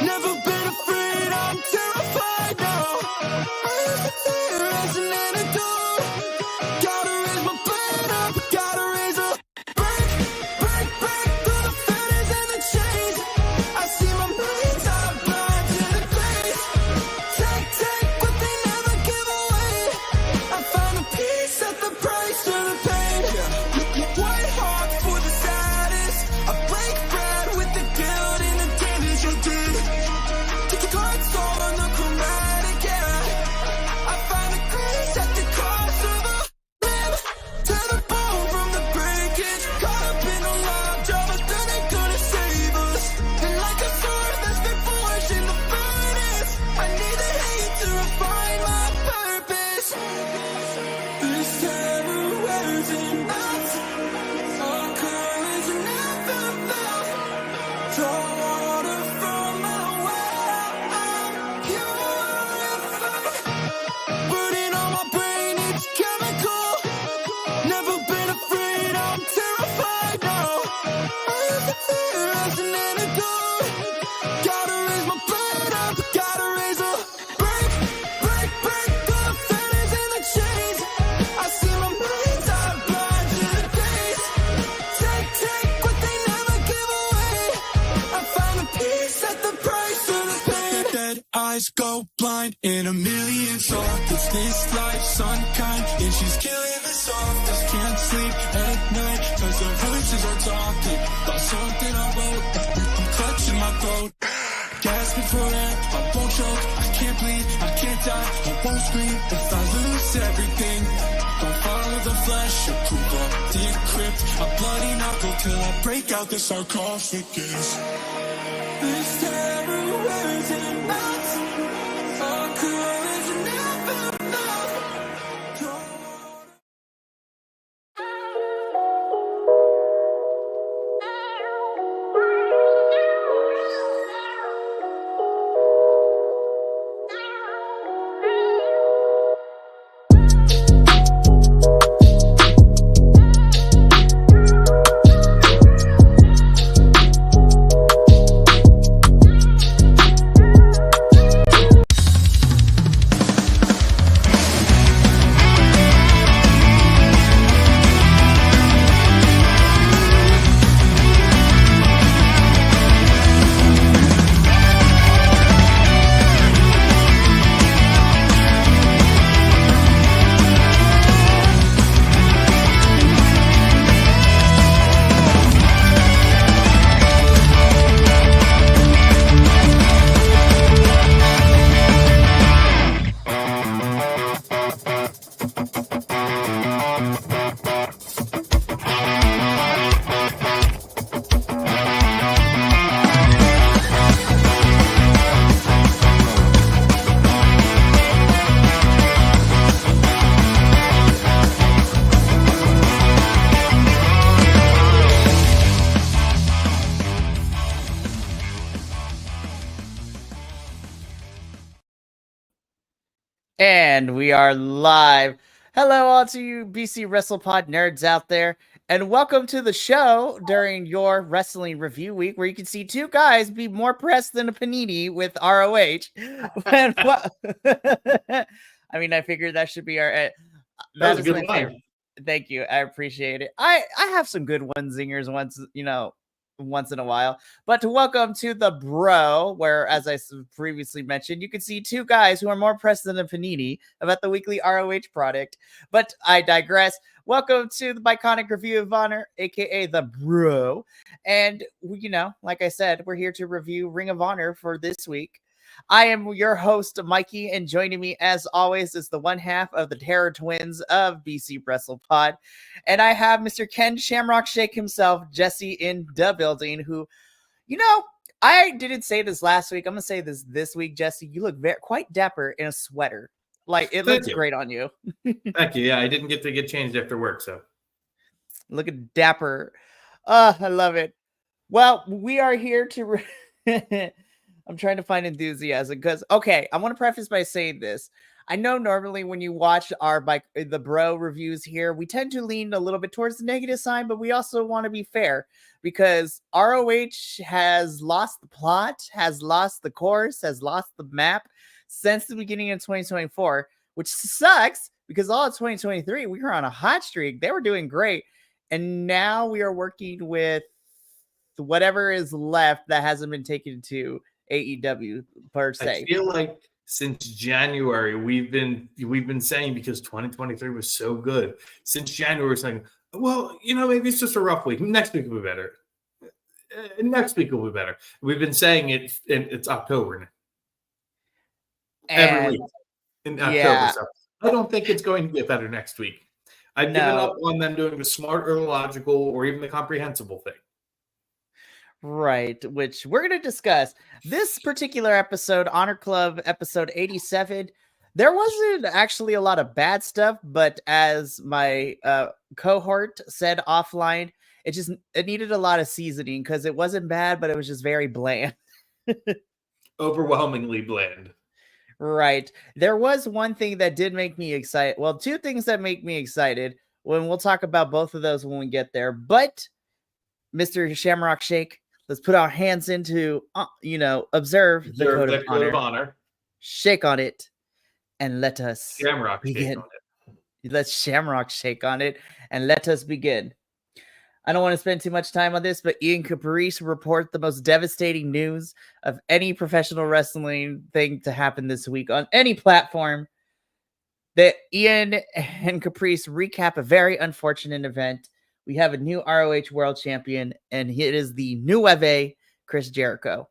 Never been afraid, I'm terrified now. I used to fear as an antidote. Gotta raise my blade up, gotta raise a break through the fetters and the chains. I see my mind's eye blind to the face. Take what they never give away. I found a peace at the price of the pain. White heart for the saddest. I break bread with the guilt and the damage you did. Blood soul on the chromatic, yeah. I find a grace at the cost of a limb. Tear the bone from the breakage. Caught up in a lockjaw, but then ain't gonna save us. And like a sword that's been forged in the furnace, I need the hate to refine my purpose. This terror wears it out. Our courage never felt. Draw water from my well. I'm purified. Burning on my brain, it's chemical. Never been afraid, I'm terrified now. I used to fear as an antidote. Gotta raise my blade up, gotta raise a break through the fetters and the chains. I see my mind's eye blind to the days. Take what they never give away. I found a peace at the price of the pain. Dead eyes go blind in a million sockets. This life's unkind and she's killing the softest. Can't sleep at night cause the voices are talking about something I wrote. I'm clutching my throat, gasping for air. I won't choke, I can't bleed, I can't die, I won't scream if I lose everything. Don't follow the flesh, approve of the crypt. A bloody knuckle till I break out the sarcophagus. This terror wears it out. Our courage never felt. And we are live. Hello, all to you BC WrestlePod nerds out there, and welcome to the show during your wrestling review week, where you can see two guys be more pressed than a panini with ROH. And I mean, I figured that should be our. That was a good line. Thank you, I appreciate it. I have some good one zingers once in a while. But to welcome to the Bro, where, as I previously mentioned, you can see two guys who are more pressed than a panini about the weekly ROH product. But I digress. Welcome to the Biconic Review of Honor, aka the Bro. And, like I said, we're here to review Ring of Honor for this week. I am your host, Mikey, and joining me, as always, is the one half of the Terror Twins of BC WrestlePod. And I have Mr. Ken Shamrock Shake himself, Jesse, in the building, who, I didn't say this last week. I'm going to say this week, Jesse. You look quite dapper in a sweater. Like, it looks great on you. Thank you. Yeah, I didn't get to get changed after work, so. Look at dapper. I love it. Well, we are here to... I'm trying to find enthusiasm because, okay, I want to preface by saying this. I know normally when you watch the bro reviews here, we tend to lean a little bit towards the negative side, but we also want to be fair because ROH has lost the plot, has lost the course, has lost the map since the beginning of 2024, which sucks because all of 2023 we were on a hot streak. They were doing great. And now we are working with whatever is left that hasn't been taken to AEW per se. I feel like since January we've been saying, because 2023 was so good, since January we're saying, well, maybe it's just a rough week. Next week will be better. Next week will be better. We've been saying it's October now. Every week in October. So I don't think it's going to get better next week. I've given up on them doing the smart or the logical or even the comprehensible thing. Right, which we're going to discuss. This particular episode, Honor Club episode 87, there wasn't actually a lot of bad stuff, but as my cohort said offline, it needed a lot of seasoning because it wasn't bad, but it was just very bland. Overwhelmingly bland. Right. There was one thing that did make me excited. Well, two things that make me excited. When we'll talk about both of those when we get there. But Mr. Shamrock Shake, let's put our hands into, observe the code of honor. Shake on it, and let us Shamrock begin. Shake on it. Let's Shamrock Shake on it, and let us begin. I don't want to spend too much time on this, but Ian Caprice report the most devastating news of any professional wrestling thing to happen this week on any platform. That Ian and Caprice recap a very unfortunate event. We have a new ROH World Champion, and it is the Nueve Chris Jericho.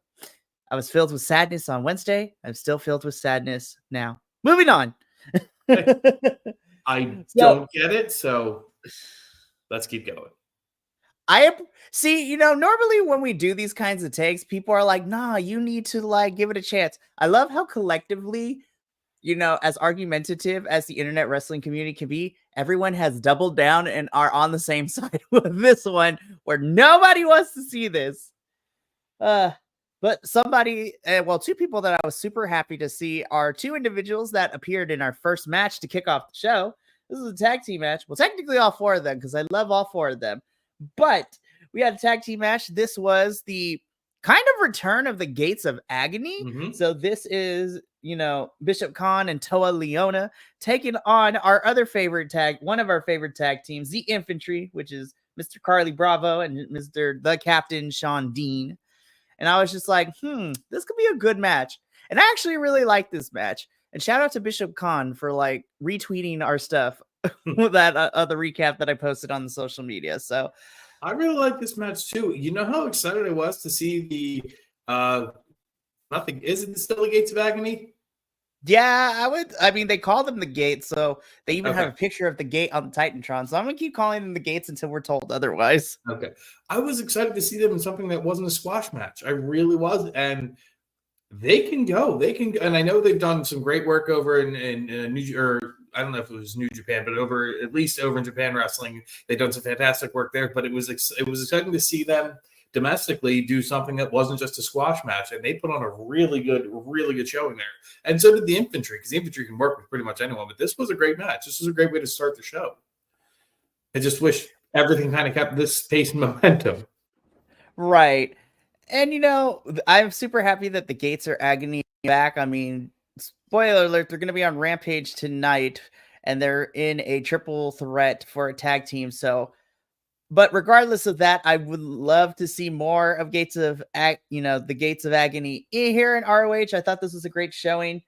I was filled with sadness on Wednesday. I'm still filled with sadness now. Moving on. I don't get it, so let's keep going. Normally when we do these kinds of takes, people are like, nah, you need to give it a chance. I love how collectively, as argumentative as the internet wrestling community can be, everyone has doubled down and are on the same side with this one where nobody wants to see this. But two people that I was super happy to see are two individuals that appeared in our first match to kick off the show. This is a tag team match. Well, technically all four of them because I love all four of them. But we had a tag team match. This was the kind of return of the Gates of Agony. Mm-hmm. So this is, Bishop Khan and Toa Leona taking on one of our favorite tag teams, the Infantry, which is Mr. Carly Bravo and Mr. the Captain Sean Dean. And I was just like, this could be a good match. And I actually really like this match. And shout out to Bishop Khan for retweeting our stuff that the recap that I posted on the social media. So I really like this match too. You know how excited I was to see is it still the Gates of Agony? Yeah, they call them the Gates, so they even have a picture of the gate on the Titantron. So I'm gonna keep calling them the Gates until we're told otherwise. Okay. I was excited to see them in something that wasn't a squash match. I really was. And they can go. And I know they've done some great work over in I don't know if it was New Japan, but at least over in Japan Wrestling, they've done some fantastic work there. But it was exciting to see them domestically do something that wasn't just a squash match, and they put on a really good showing there. And so did the Infantry, because the Infantry can work with pretty much anyone. But this was a great match. This was a great way to start the show. I just wish everything kind of kept this pace and momentum. Right. And, I'm super happy that the Gates are Agony back. I mean, spoiler alert, they're going to be on Rampage tonight, and they're in a triple threat for a tag team. So, but regardless of that, I would love to see more of the Gates of Agony here in ROH. I thought this was a great showing.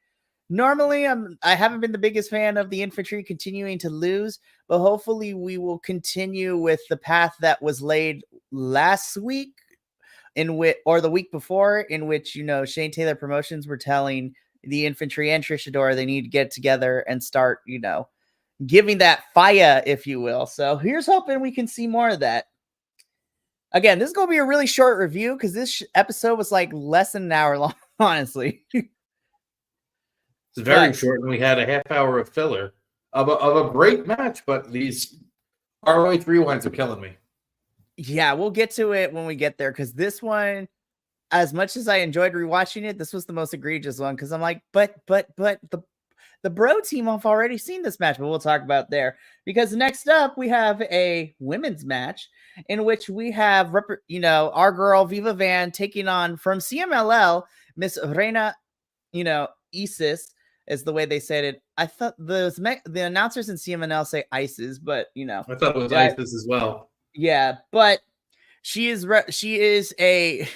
Normally, I haven't been the biggest fan of the Infantry continuing to lose, but hopefully we will continue with the path that was laid last week or the week before, in which, Shane Taylor Promotions were telling the Infantry and Trish Adora they need to get together and start, giving that fire, if you will. So here's hoping we can see more of that. Again, this is going to be a really short review because this episode was less than an hour long, honestly. It's very short, and we had a half hour of filler of a great match, but these ROH rewinds are killing me. Yeah, we'll get to it when we get there, because this one, as much as I enjoyed rewatching it, this was the most egregious one, because I'm like, but the Bro team have already seen this match, but we'll talk about there because next up we have a women's match in which we have our girl Viva Van taking on from CMLL Miss Reina, Isis is the way they said it. I thought the announcers in CMLL say ISIS, but I thought it was ISIS as well. Yeah, but she has a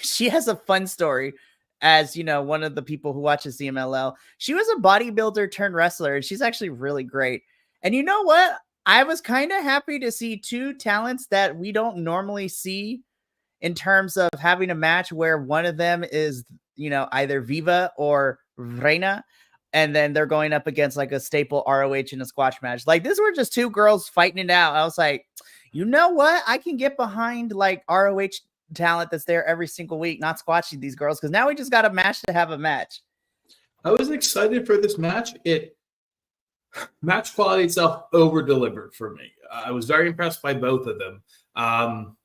fun story as one of the people who watches CMLL. She was a bodybuilder turned wrestler, and she's actually really great. And you know what? I was kind of happy to see two talents that we don't normally see in terms of having a match where one of them is, either Viva or Reina, and then they're going up against like a staple ROH in a squash match. Like, these were just two girls fighting it out. I was like, you know what? I can get behind like ROH talent that's there every single week, not squashing these girls, because now we just got a match to have a match. I was excited for this match. Match quality itself over-delivered for me. I was very impressed by both of them.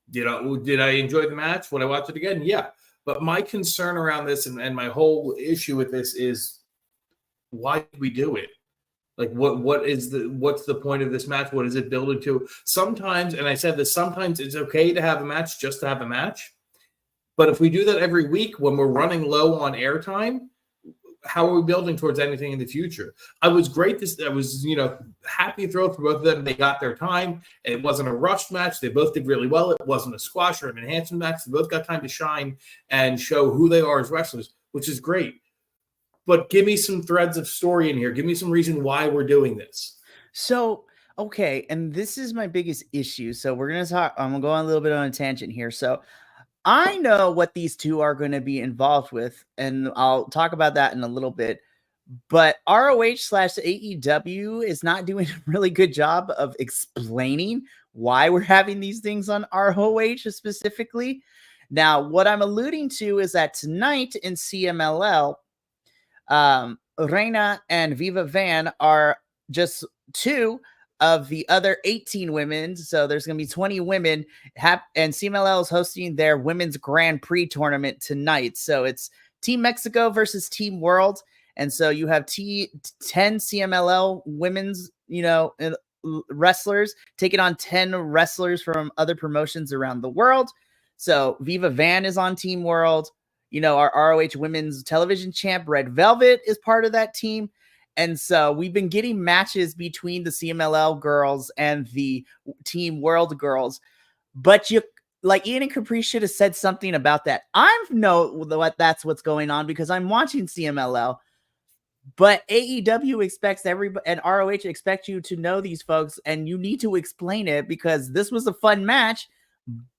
Did I enjoy the match when I watched it again? Yeah. But my concern around this and my whole issue with this is, why did we do it? Like, what's the point of this match? What is it building to? Sometimes, and I said this, sometimes it's okay to have a match just to have a match. But if we do that every week when we're running low on airtime, how are we building towards anything in the future? I was happy thrilled for both of them. They got their time. It wasn't a rushed match. They both did really well. It wasn't a squash or an enhancement match. They both got time to shine and show who they are as wrestlers, which is great. But give me some threads of story in here. Give me some reason why we're doing this. So, okay, and this is my biggest issue. So I'm going to go on a little bit on a tangent here. So I know what these two are going to be involved with, and I'll talk about that in a little bit. But ROH/AEW is not doing a really good job of explaining why we're having these things on ROH specifically. Now, what I'm alluding to is that tonight in CMLL, Reina and Viva Van are just two of the other 18 women. So there's going to be 20 women, and CMLL is hosting their women's Grand Prix tournament tonight. So it's Team Mexico versus Team World. And so you have 10 CMLL women's, wrestlers taking on 10 wrestlers from other promotions around the world. So Viva Van is on Team World. Our ROH women's television champ, Red Velvet, is part of that team. And so we've been getting matches between the CMLL girls and the Team World girls. But Ian and Capri should have said something about that. I know that's what's going on because I'm watching CMLL. But AEW expects everybody, and ROH expect you to know these folks, and you need to explain it because this was a fun match.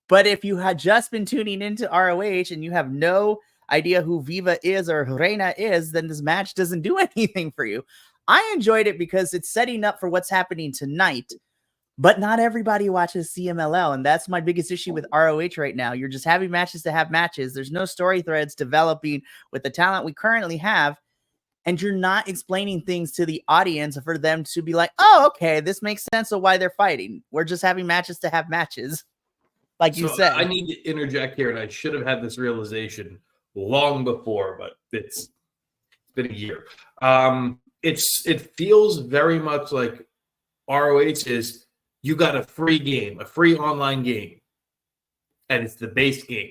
But if you had just been tuning into ROH and you have no idea who Viva is or Reina is, then this match doesn't do anything for you. I enjoyed it because it's setting up for what's happening tonight, but not everybody watches CMLL, and that's my biggest issue with ROH right now. You're just having matches to have matches. There's no story threads developing with the talent we currently have, and you're not explaining things to the audience for them to be like, oh, okay, this makes sense of why they're fighting. We're just having matches to have matches. Like you said. I need to interject here, and I should have had this realization long before, but it's been a year. It feels very much like ROH is, you got a free game, a free online game, and it's the base game.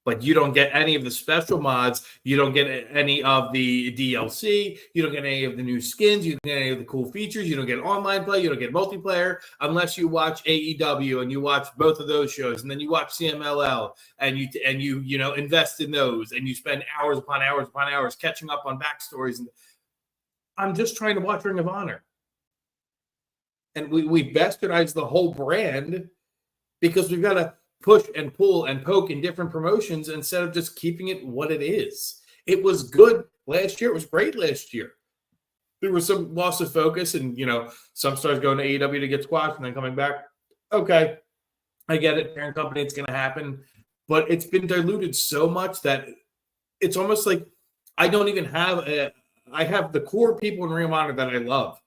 But you don't get any of the special mods. You don't get any of the DLC. You don't get any of the new skins. You don't get any of the cool features. You don't get online play. You don't get multiplayer unless you watch AEW and you watch both of those shows, and then you watch CMLL and you invest in those, and you spend hours upon hours upon hours catching up on backstories. And I'm just trying to watch Ring of Honor, and we bastardize the whole brand because we've got to push and pull and poke in different promotions instead of just keeping it what it is. It was good last year. It was great last year. There was some loss of focus and, some stars going to AEW to get squashed and then coming back. Okay, I get it. Parent company, it's going to happen. But it's been diluted so much that it's almost like I don't even have I have the core people in Ring of Honor that I love.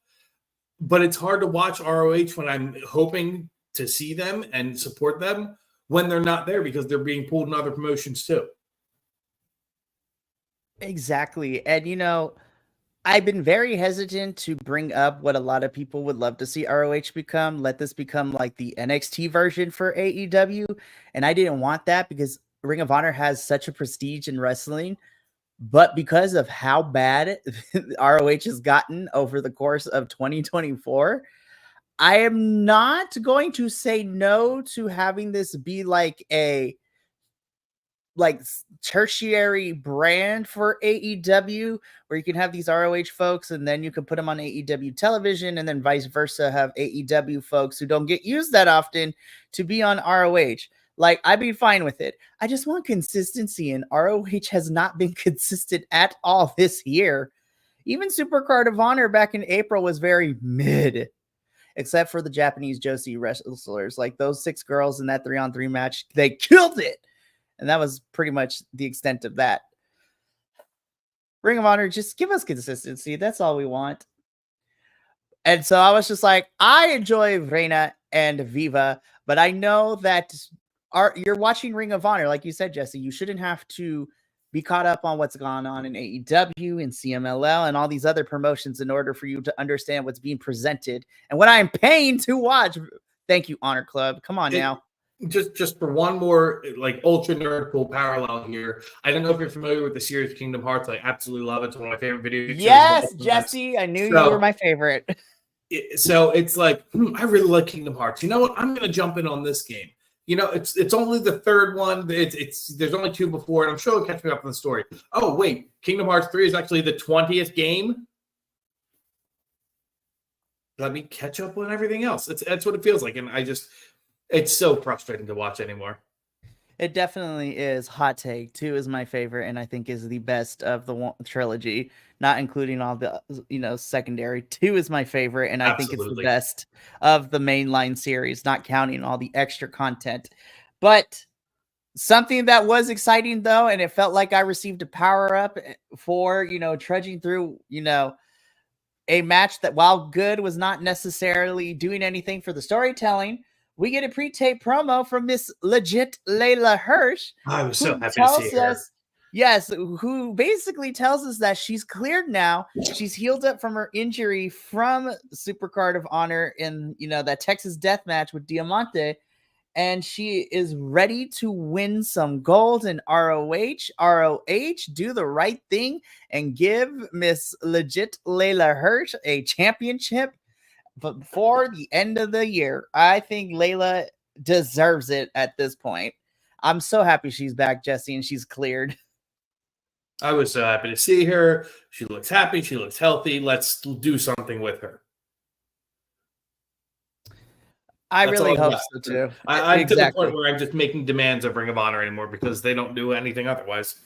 But it's hard to watch ROH when I'm hoping to see them and support them when they're not there because they're being pulled in other promotions too. Exactly. And I've been very hesitant to bring up what a lot of people would love to see ROH become. Let this become like the NXT version for AEW. And I didn't want that because Ring of Honor has such a prestige in wrestling. But because of how bad ROH has gotten over the course of 2024, I am not going to say no to having this be like a tertiary brand for AEW, where you can have these ROH folks and then you can put them on AEW television, and then vice versa, have AEW folks who don't get used that often to be on ROH. Like, I'd be fine with it. I just want consistency, and ROH has not been consistent at all this year. Even Supercard of Honor back in April was very mid, except for the Japanese Joshi wrestlers. Like, those 6 girls in that 3-on-3 match, they killed it. And that was pretty much the extent of that. Ring of Honor, just give us consistency. That's all we want. And so I was just like, I enjoy Reina and Viva, but I know that you're watching Ring of Honor. Like you said, Jesse, you shouldn't have to be caught up on what's gone on in AEW and CMLL and all these other promotions in order for you to understand what's being presented and what I'm paying to watch. Thank you, Honor Club. Come on now. Just for one more like ultra nerd cool parallel here. I don't know if you're familiar with the series Kingdom Hearts. I absolutely love it. It's one of my favorite video games. Yes, Jesse, I knew you were my favorite. So it's like, I really like Kingdom Hearts. You know what? I'm going to jump in on this game. You know, it's only the third one. There's only 2 before, and I'm sure it'll catch me up on the story. Oh wait, Kingdom Hearts 3 is actually the 20th game. Let me catch up on everything else. That's what it feels like, and it's so frustrating to watch anymore. It definitely is. Hot take 2 is my favorite, and I think is the best of the trilogy, not including all the secondary. 2 is my favorite, and I think it's the best of the mainline series, not counting all the extra content. But something that was exciting though, and it felt like I received a power up for trudging through a match that, while good, was not necessarily doing anything for the storytelling. We get a pre-tape promo from Miss Legit Layla Hirsch. I was so happy to see her. Yes, who basically tells us that she's cleared now. She's healed up from her injury from Supercard of Honor in that Texas death match with Diamante, and she is ready to win some gold in ROH. ROH, do the right thing and give Miss Legit Layla Hirsch a championship. But before the end of the year, I think Layla deserves it at this point. I'm so happy she's back, Jesse, and she's cleared. I was so happy to see her. She looks happy. She looks healthy. Let's do something with her. I really hope so, too. I'm to the point where I'm just making demands of Ring of Honor anymore because they don't do anything otherwise.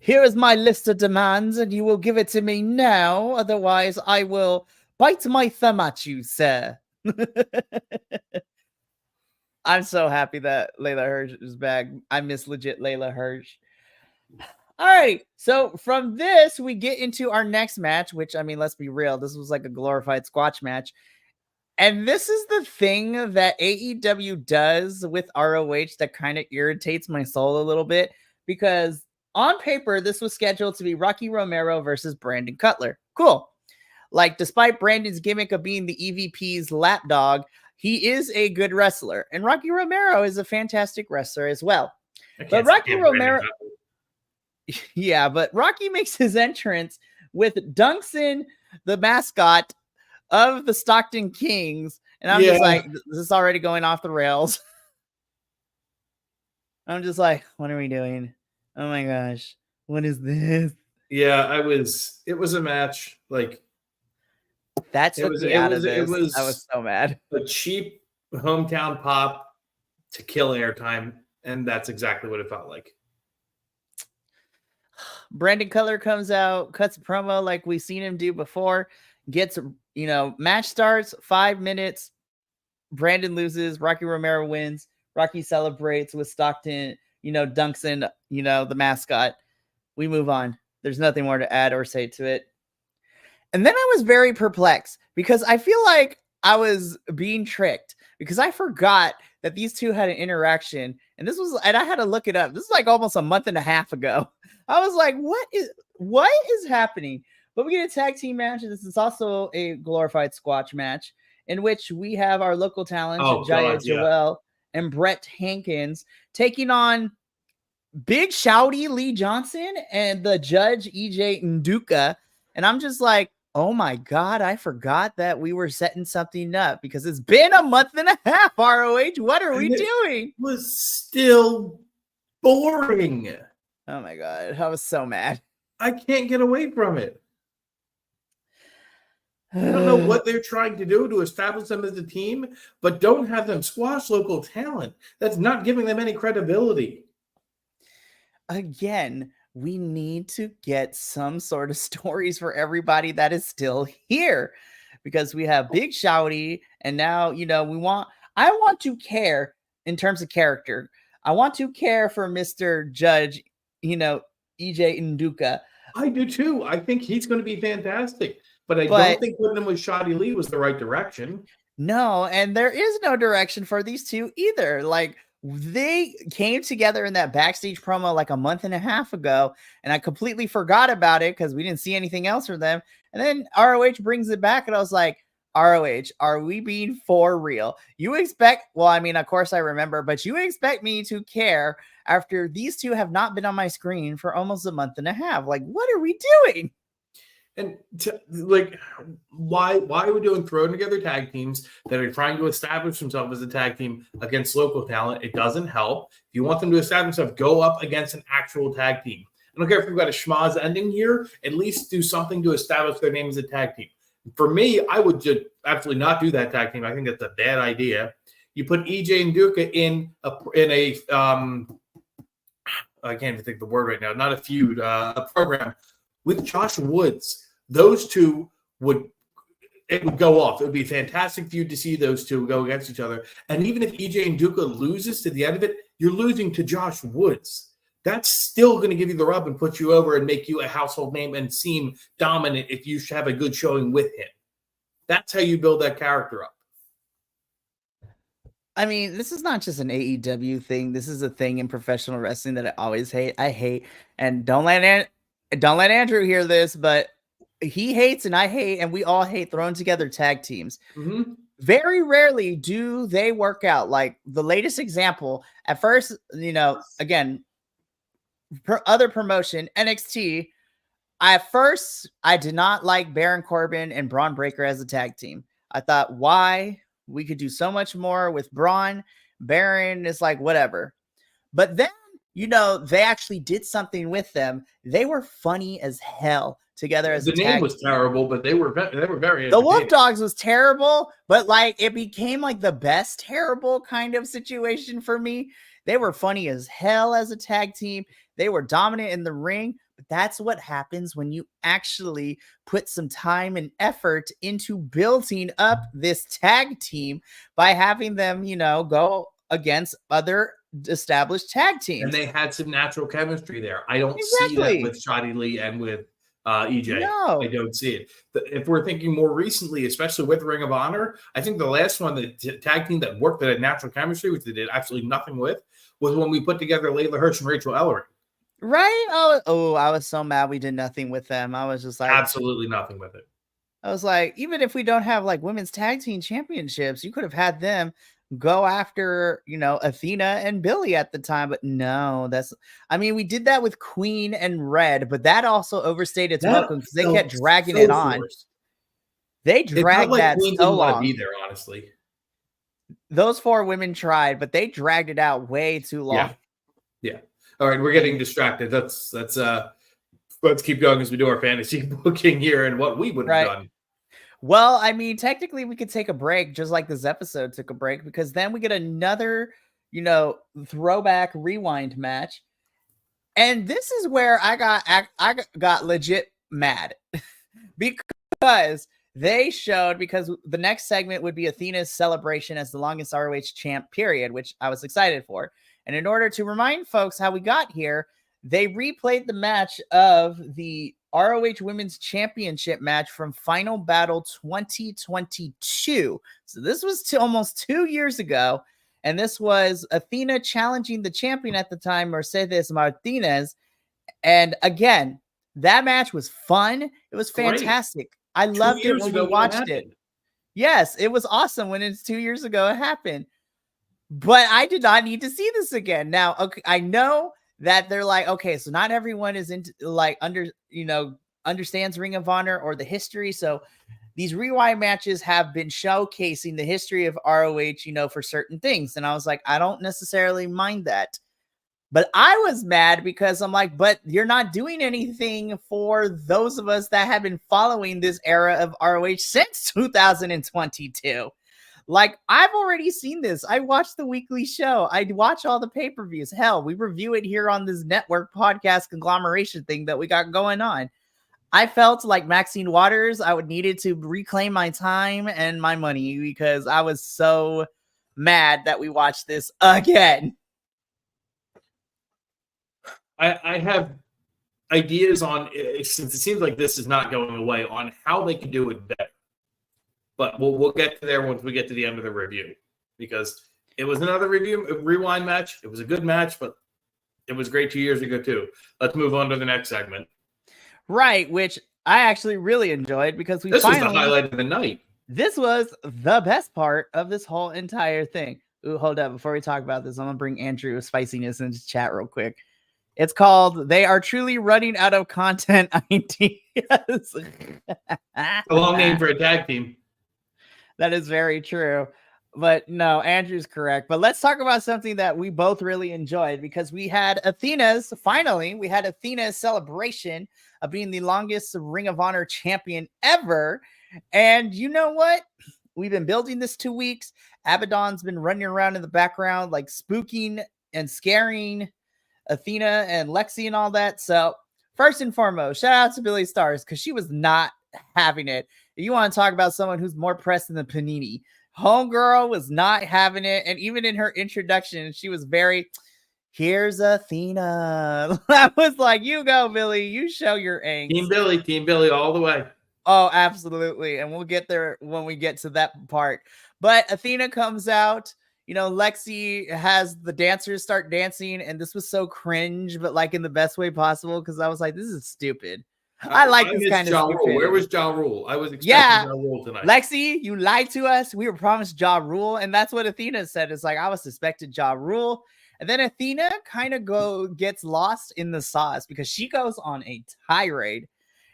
Here is my list of demands, and you will give it to me now. Otherwise, I will bite my thumb at you, sir. I'm so happy that Layla Hirsch is back. I miss Legit Layla Hirsch. All right, so from this, we get into our next match, which, I mean, let's be real. This was like a glorified squash match. And this is the thing that AEW does with ROH that kind of irritates my soul a little bit, because on paper, this was scheduled to be Rocky Romero versus Brandon Cutler. Cool. Like, despite Brandon's gimmick of being the EVP's lapdog, he is a good wrestler. And Rocky Romero is a fantastic wrestler as well. But Rocky Romero... Yeah, but Rocky makes his entrance with Dunkson, the mascot of the Stockton Kings. And I'm just like, this is already going off the rails. I'm just like, what are we doing? Oh my gosh. What is this? Yeah, it was a match. Like, that took me out of this. I was so mad. A cheap hometown pop to kill airtime, and that's exactly what it felt like. Brandon Cutler comes out, cuts a promo like we've seen him do before, gets, match starts, 5 minutes. Brandon loses. Rocky Romero wins. Rocky celebrates with Stockton, Dunkson, the mascot. We move on. There's nothing more to add or say to it. And then I was very perplexed because I feel like I was being tricked because I forgot that these two had an interaction. And I had to look it up. This is like almost a month and a half ago. I was like, what is happening? But we get a tag team match. This is also a glorified squash match in which we have our local talents, Jaya Joel and Brett Hankins, taking on Big Shouty Lee Johnson and the judge EJ Nduka. And I'm just like, oh my God, I forgot that we were setting something up because it's been a month and a half, ROH. What are we doing? It was still boring. Oh my God, I was so mad. I can't get away from it. I don't know what they're trying to do to establish them as a team, but don't have them squash local talent. That's not giving them any credibility. Again, we need to get some sort of stories for everybody that is still here because we have Big Shouty and now, I want to care in terms of character. I want to care for Mr. Judge, EJ Nduka. I do too. I think he's going to be fantastic, but I don't think putting him with Shotty Lee was the right direction. No, and there is no direction for these two either. Like, they came together in that backstage promo like a month and a half ago, and I completely forgot about it because we didn't see anything else from them. And then ROH brings it back, and I was like, ROH, are we being for real? You expect, well, I mean, of course I remember, but you expect me to care after these two have not been on my screen for almost a month and a half. Like, what are we doing? And why are we throwing together tag teams that are trying to establish themselves as a tag team against local talent? It doesn't help. If you want them to establish themselves, go up against an actual tag team. I don't care if we've got a schmoz ending here. At least do something to establish their name as a tag team. For me, I would just absolutely not do that tag team. I think that's a bad idea. You put EJ and Duca in a I can't even think of the word right now. Not a feud, a program with Josh Woods. Those two would go off. It would be a fantastic feud to see those two go against each other. And even if EJ and Duca loses to the end of it, you're losing to Josh Woods. That's still going to give you the rub and put you over and make you a household name and seem dominant if you have a good showing with him. That's how you build that character up. I mean, this is not just an AEW thing. This is a thing in professional wrestling that I always hate. I hate, and don't let Andrew hear this, but he hates and I hate, and we all hate throwing together tag teams. Mm-hmm. Very rarely do they work out. Like the latest example, at first, again, other promotion, NXT. At first, I did not like Baron Corbin and Braun Breaker as a tag team. I thought, why? We could do so much more with Braun. Baron is like, whatever. But then, they actually did something with them. They were funny as hell together as a tag team. The name was terrible, but they were very The Wolf Dogs was terrible, but it became like the best terrible kind of situation for me. They were funny as hell as a tag team. They were dominant in the ring, but that's what happens when you actually put some time and effort into building up this tag team by having them, go against other established tag teams. And they had some natural chemistry there. I don't see that with Shotty Lee and with EJ. No. I don't see it. If we're thinking more recently, especially with Ring of Honor, I think the last one, the tag team that worked that had natural chemistry, which they did absolutely nothing with, was when we put together Layla Hirsch and Rachel Ellering. Right? I was so mad we did nothing with them. I was just like, absolutely nothing with it. I was like, even if we don't have women's tag team championships, you could have had them go after, Athena and Billy at the time. But no, we did that with Queen and Red, but that also overstayed its welcome because they kept dragging it on. They dragged that so long. Be there, honestly. Those 4 women tried, but they dragged it out way too long. Yeah. All right, we're getting distracted. Let's keep going as we do our fantasy booking here and what we would have done. Well, technically we could take a break just like this episode took a break because then we get another, throwback rewind match. And this is where I got legit mad because they showed, because the next segment would be Athena's celebration as the longest ROH champ period, which I was excited for. And in order to remind folks how we got here, they replayed the match of the ROH Women's Championship match from Final Battle 2022. So this was almost 2 years ago. And this was Athena challenging the champion at the time, Mercedes Martinez. And again, That match was fun. It was Great. fantastic. I loved it when we watched it. Yes, it was awesome when it's 2 years ago it happened. But I did not need to see this again. Now, okay, I know that they're like, okay, so not everyone is into like understands Ring of Honor or the history. So these rewind matches have been showcasing the history of ROH, for certain things. And I was like, I don't necessarily mind that. But I was mad because I'm like, but you're not doing anything for those of us that have been following this era of ROH since 2022. Like, I've already seen this. I watched the weekly show. I watch all the pay-per-views. Hell, we review it here on this network podcast conglomeration thing that we got going on. I felt like Maxine Waters, I would needed to reclaim my time and my money because I was so mad that we watched this again. I have ideas on, since it seems like this is not going away, on how they can do it better. But we'll get to there once we get to the end of the review, because it was another rewind match. It was a good match, but it was great 2 years ago too. Let's move on to the next segment. Right, which I actually really enjoyed because this was the highlight of the night. This was the best part of this whole entire thing. Ooh, hold up. Before we talk about this, I'm going to bring Andrew Spiciness into chat real quick. It's called They Are Truly Running Out of Content Ideas. A long name for a tag team. That is very true. But no, Andrew's correct. But let's talk about something that we both really enjoyed, because we had Athena's celebration of being the longest Ring of Honor champion ever. And you know what? We've been building this 2 weeks. Abaddon's been running around in the background, like spooking and scaring Athena and Lexi and all that. So first and foremost, shout out to Billy Stars, because she was not having it. You want to talk about someone who's more pressed than the panini. Homegirl was not having it. And even in her introduction, she was very, here's Athena. I was like, you go, Billy. You show your angst. Team Billy all the way. Oh, absolutely. And we'll get there when we get to that part. But Athena comes out. Lexi has the dancers start dancing, and this was so cringe, but like in the best way possible, because I was like, this is stupid. I like this kind of stupidity. Where was Ja Rule? I was expecting Ja Rule tonight. Lexi, you lied to us. We were promised Ja Rule, and that's what Athena said. It's like, I was suspected Ja Rule. And then Athena kind of gets lost in the sauce, because she goes on a tirade,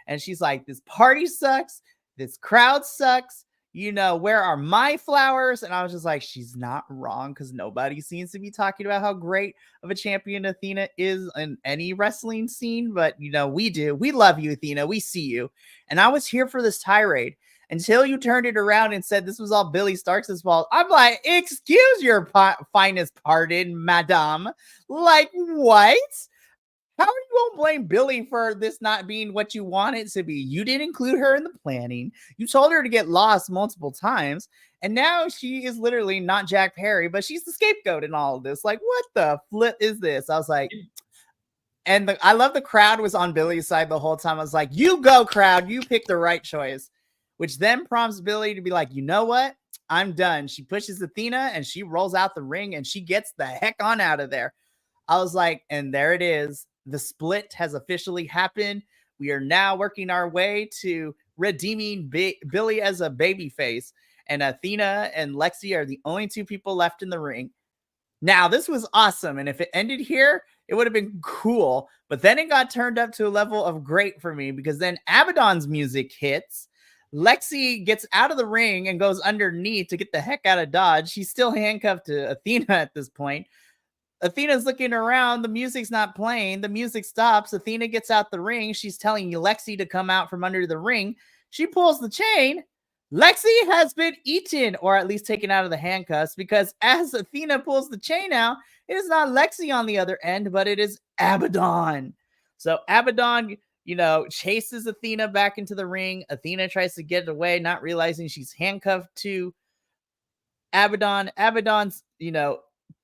and she's like, this party sucks. This crowd sucks. Where are my flowers? And I was just like, she's not wrong, because nobody seems to be talking about how great of a champion Athena is in any wrestling scene. But, we do. We love you, Athena. We see you. And I was here for this tirade until you turned it around and said this was all Billy Starks' fault. I'm like, excuse your finest pardon, madame. Like, what? How are you going to blame Billy for this not being what you want it to be? You didn't include her in the planning. You told her to get lost multiple times. And now she is literally not Jack Perry, but she's the scapegoat in all of this. Like, what the flip is this? I was like, and I love the crowd was on Billy's side the whole time. I was like, you go, crowd. You picked the right choice, which then prompts Billy to be like, you know what? I'm done. She pushes Athena and she rolls out the ring and she gets the heck on out of there. I was like, and there it is. The split has officially happened. We are now working our way to redeeming Billy as a babyface. And Athena and Lexi are the only two people left in the ring. Now, this was awesome. And if it ended here, it would have been cool. But then it got turned up to a level of great for me, because then Abaddon's music hits. Lexi gets out of the ring and goes underneath to get the heck out of Dodge. She's still handcuffed to Athena at this point. Athena's looking around. The music's not playing. The music stops. Athena gets out the ring. She's telling Lexi to come out from under the ring. She pulls the chain. Lexi has been eaten, or at least taken out of the handcuffs, because as Athena pulls the chain out, it is not Lexi on the other end, but it is Abaddon. So Abaddon, chases Athena back into the ring. Athena tries to get away, not realizing she's handcuffed to Abaddon. Abaddon's,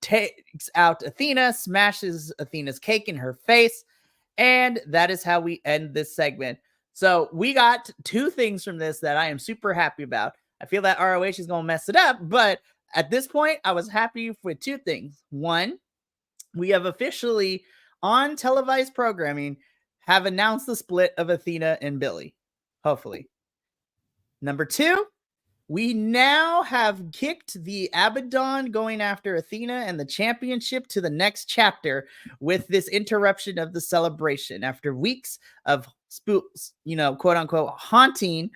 takes out Athena, smashes Athena's cake in her face, and that is how we end this segment. So we got two things from this that I am super happy about. I feel that ROH is going to mess it up, but at this point, I was happy with two things. One, we have officially on televised programming have announced the split of Athena and Billy. Hopefully. Number 2, we now have kicked the Abaddon going after Athena and the championship to the next chapter with this interruption of the celebration. After weeks of spooks, quote unquote, haunting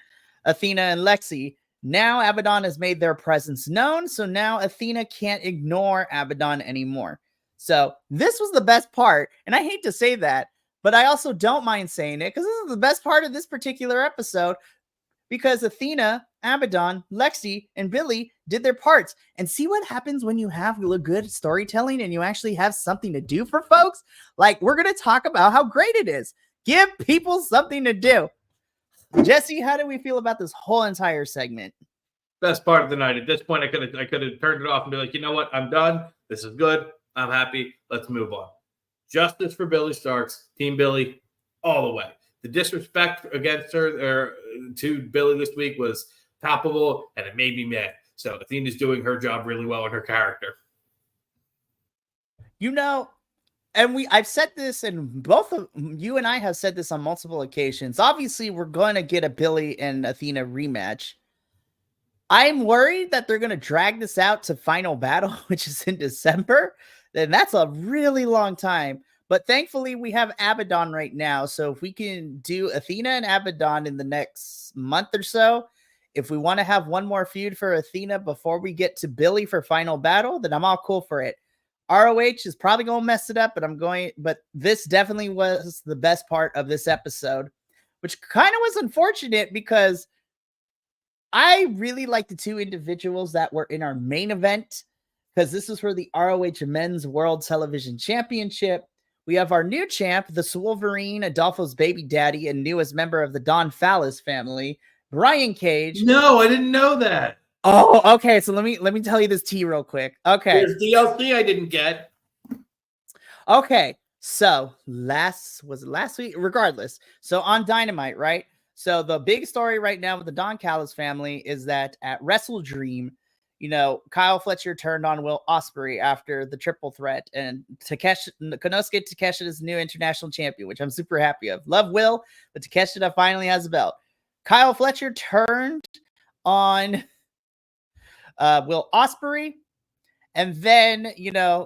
Athena and Lexi, now Abaddon has made their presence known. So now Athena can't ignore Abaddon anymore. So this was the best part. And I hate to say that, but I also don't mind saying it because this is the best part of this particular episode. Because Athena, Abaddon, Lexi, and Billy did their parts. And see what happens when you have good storytelling and you actually have something to do for folks? Like, we're going to talk about how great it is. Give people something to do. Jesse, how do we feel about this whole entire segment? Best part of the night. At this point, I could have turned it off and be like, you know what? I'm done. This is good. I'm happy. Let's move on. Justice for Billy Starks. Team Billy all the way. The disrespect against her or to Billy this week was palpable, and it made me mad. So Athena's doing her job really well in her character. And I've said this, and both of you and I have said this on multiple occasions. Obviously, we're going to get a Billy and Athena rematch. I'm worried that they're going to drag this out to Final Battle, which is in December. Then that's a really long time. But thankfully, we have Abaddon right now. So if we can do Athena and Abaddon in the next month or so, if we want to have one more feud for Athena before we get to Billy for Final Battle, then I'm all cool for it. ROH is probably going to mess it up, but this definitely was the best part of this episode, which kind of was unfortunate because I really like the 2 individuals that were in our main event because this is for the ROH Men's World Television Championship. We have our new champ, the Swolverine, Adolfo's baby daddy, and newest member of the Don Fallis family, Brian Cage. No, I didn't know that. Oh, okay. So let me tell you this tea real quick. Okay. There's DLC I didn't get. Okay. So last week? Regardless. So on Dynamite, right? So the big story right now with the Don Callis family is that at Wrestle Dream, Kyle Fletcher turned on Will Ospreay after the triple threat, and Konosuke Takeshita is new international champion, which I'm super happy of. Love Will, but Takeshita finally has a belt. Kyle Fletcher turned on Will Ospreay, and then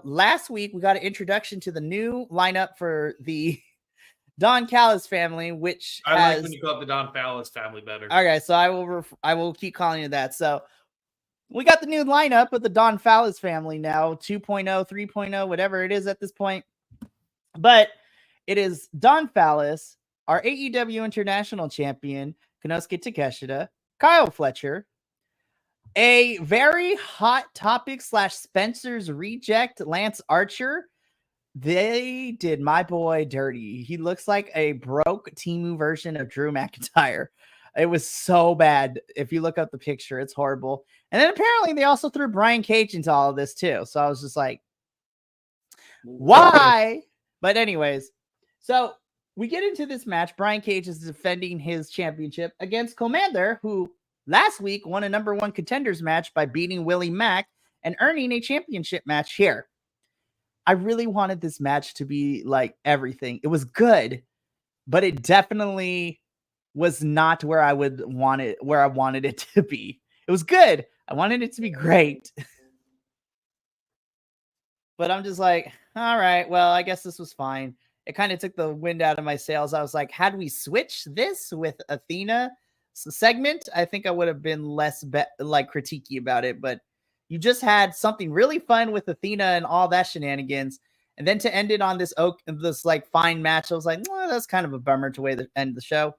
last week we got an introduction to the new lineup for the Don Callis family, which like when you call it the Don Fallis family better. Okay, so I will keep calling it that. So we got the new lineup with the Don Fallis family now, 2.0, 3.0, whatever it is at this point. But it is Don Fallis, our AEW International Champion, Konosuke Takeshita, Kyle Fletcher, a very hot topic / Spencer's reject, Lance Archer. They did my boy dirty. He looks like a broke Temu version of Drew McIntyre. It was so bad. If you look up the picture, it's horrible. And then apparently they also threw Brian Cage into all of this too. So I was just like, why? But anyways, so we get into this match. Brian Cage is defending his championship against Commander, who last week won a number 1 contenders match by beating Willie Mack and earning a championship match here. I really wanted this match to be like everything. It was good, but it definitely was not where I wanted it to be. It was good. I wanted it to be great. But I'm just like, all right, well, I guess this was fine. It kind of took the wind out of my sails. I was like, had we switched this with Athena segment, I think I would have been less critiquey about it. But you just had something really fun with Athena and all that shenanigans. And then to end it on this fine match, I was like, well, that's kind of a bummer to end the show.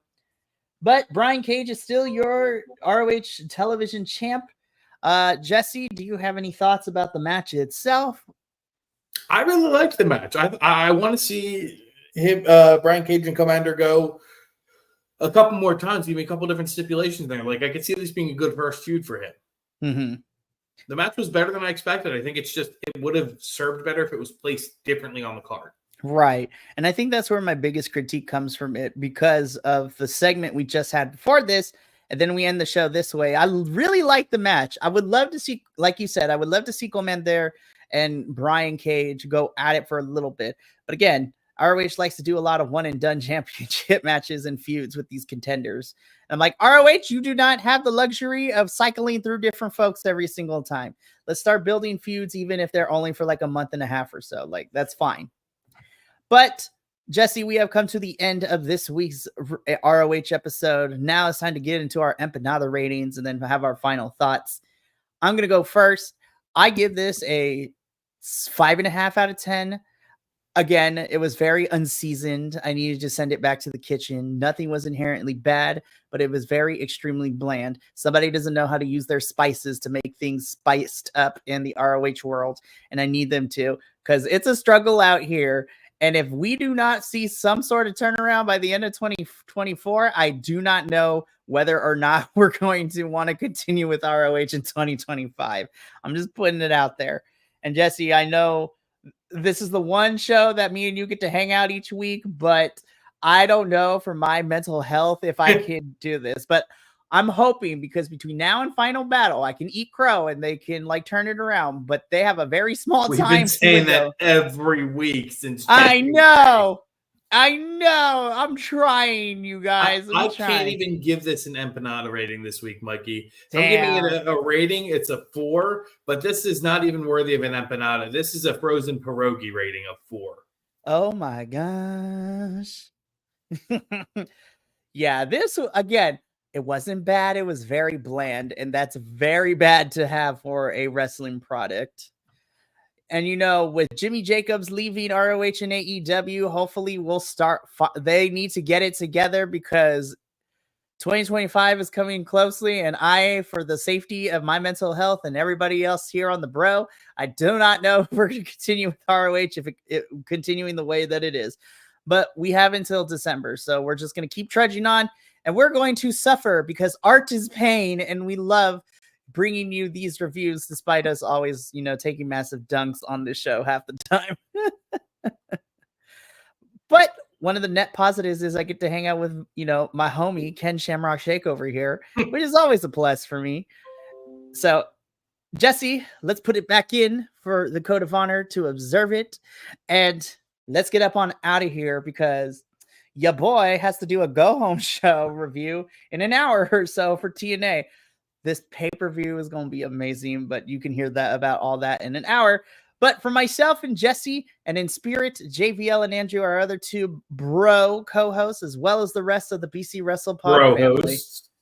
But Brian Cage is still your ROH television champ. Jesse, do you have any thoughts about the match itself? I really liked the match. I want to see him, Brian Cage and Commander go a couple more times, give me a couple different stipulations there. Like, I could see this being a good first feud for him. Mm-hmm. The match was better than I expected. I think it would have served better if it was placed differently on the card. Right. And I think that's where my biggest critique comes from it, because of the segment we just had before this. And then we end the show this way. I really like the match. I would love to see, like you said, I would love to see Commander and Brian Cage go at it for a little bit. But again, ROH likes to do a lot of one and done championship matches and feuds with these contenders. And I'm like, ROH, you do not have the luxury of cycling through different folks every single time. Let's start building feuds, even if they're only for like a month and a half or so. Like, that's fine. But Jesse, we have come to the end of this week's ROH episode. Now it's time to get into our empanada ratings and then have our final thoughts. I'm going to go first. I give this a 5.5 out of 10. Again, it was very unseasoned. I needed to send it back to the kitchen. Nothing was inherently bad, but it was very extremely bland. Somebody doesn't know how to use their spices to make things spiced up in the ROH world, and I need them to, because it's a struggle out here. And if we do not see some sort of turnaround by the end of 2024, I do not know whether or not we're going to want to continue with ROH in 2025. I'm just putting it out there. And Jesse, I know this is the one show that me and you get to hang out each week, but I don't know for my mental health if I can do this. But I'm hoping, because between now and Final Battle, I can eat crow and they can like turn it around. But they have a very small time. We've been saying that every week since. I know. I'm trying, you guys. I can't even give this an empanada rating this week, Mikey. Damn. I'm giving it a rating. It's a 4, but this is not even worthy of an empanada. This is a frozen pierogi rating of 4. Oh my gosh. Yeah, this again, it wasn't bad. It was very bland, and that's very bad to have for a wrestling product. And, you know, with Jimmy Jacobs leaving ROH and AEW, hopefully we'll start. They need to get it together because 2025 is coming closely. And for the safety of my mental health and everybody else here on the Bro, I do not know if we're going to continue with ROH if it continuing the way that it is. But we have until December. So we're just going to keep trudging on. And we're going to suffer because art is pain. And we love bringing you these reviews despite us always, you know, taking massive dunks on this show half the time. But one of the net positives is I get to hang out with, you know, my homie Ken Shamrock Shake over here, which is always a plus for me. So Jesse, let's put it back in for the code of honor to observe it, and let's get up on out of here because your boy has to do a go home show review in an hour or so for TNA. This pay-per-view is going to be amazing, but you can hear that about all that in an hour. But for myself and Jesse, and in spirit, JVL and Andrew, our other two bro co-hosts, as well as the rest of the BC Wrestle Pod family,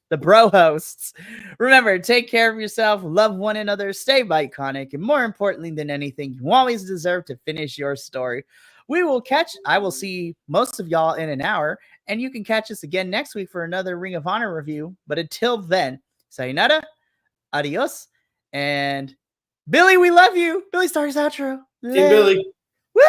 the bro hosts. Remember, take care of yourself, love one another, stay iconic, and more importantly than anything, you always deserve to finish your story. I will see most of y'all in an hour, and you can catch us again next week for another Ring of Honor review. But until then, sayonara, adios, and Billy, we love you. Billy Star's outro. Hey, Billy. Woo!